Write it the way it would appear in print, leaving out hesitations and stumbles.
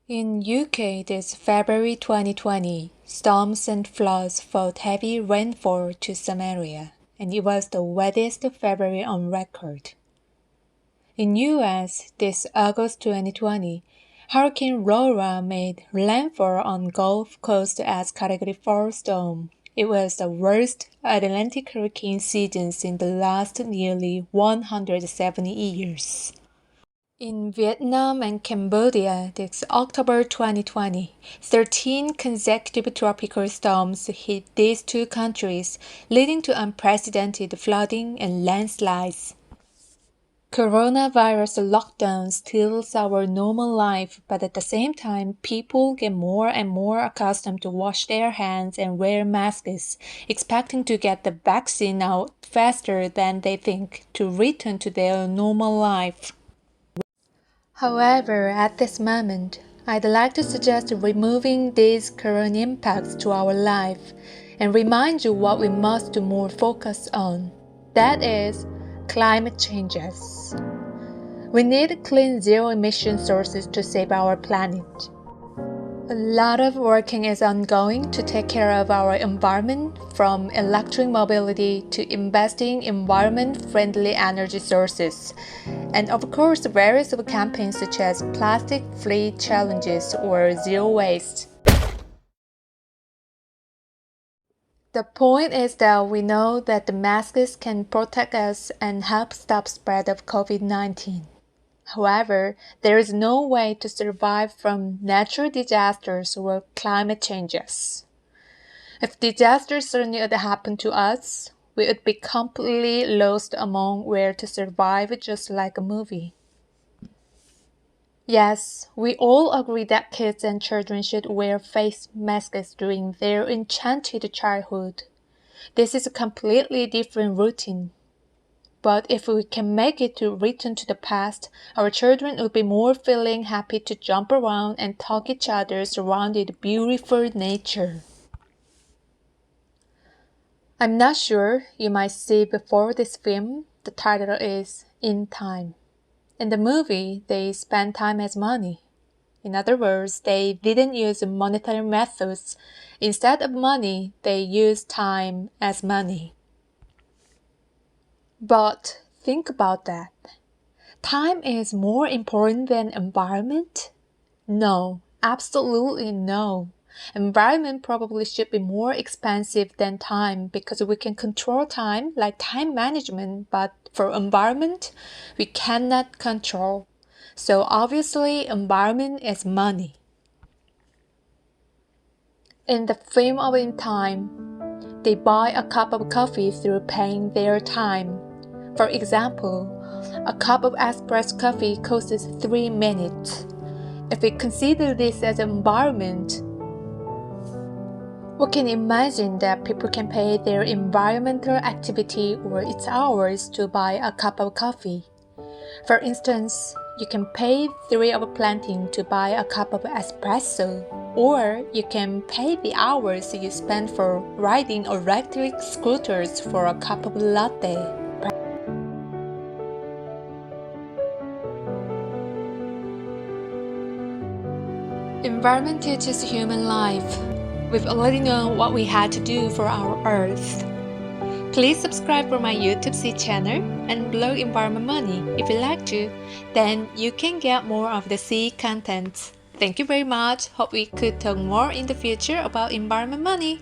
In UK this February 2020, storms and floods brought heavy rainfall to some area, and it was the wettest February on record. In US this August 2020, Hurricane Laura made landfall on Gulf Coast as Category 4 storm. It was the worst Atlantic hurricane season in the last nearly 170 years. In Vietnam and Cambodia this October 2020, 13 consecutive tropical storms hit these two countries, leading to unprecedented flooding and landslides. Coronavirus lockdown steals our normal life, but at the same time, people get more and more accustomed to wash their hands and wear masks, expecting to get the vaccine out faster than they think to return to their normal life. However, at this moment, I'd like to suggest removing these current impacts to our life and remind you what we must more focus on. That is, climate changes. We need clean zero-emission sources to save our planet. A lot of working is ongoing to take care of our environment, from electric mobility to investing in environment-friendly energy sources, and of course various campaigns such as plastic-free challenges or zero waste. The point is that we know that the masks can protect us and help stop spread of COVID-19. However, there is no way to survive from natural disasters or climate changes. If disasters suddenly would happen to us, we would be completely lost among where to survive, just like a movie. Yes, we all agree that kids and children should wear face masks during their enchanted childhood. This is a completely different routine. But if we can make it to return to the past, our children would be more feeling happy to jump around and talk each other surrounded beautiful nature. I'm not sure you might see before this film. The title is In Time. In the movie, they spend time as money. In other words, they didn't use monetary methods. Instead of money, they used time as money. But think about that. Time is more important than environment? No, absolutely no. Environment probably should be more expensive than time because we can control time like time management, but for environment, we cannot control. So obviously, environment is money. In the film of In Time, they buy a cup of coffee through paying their time. For example, a cup of espresso coffee costs 3 minutes. If we consider this as an environment, we can imagine that people can pay their environmental activity or its hours to buy a cup of coffee. For instance, you can pay 3 of planting to buy a cup of espresso, or you can pay the hours you spend for riding electric scooters for a cup of latte. Environment teaches human life. We've already known what we had to do for our Earth. Please subscribe for my YouTube channel and blog Environment Money if you like to. Then you can get more of the C content. Thank you very much. Hope we could talk more in the future about Environment Money.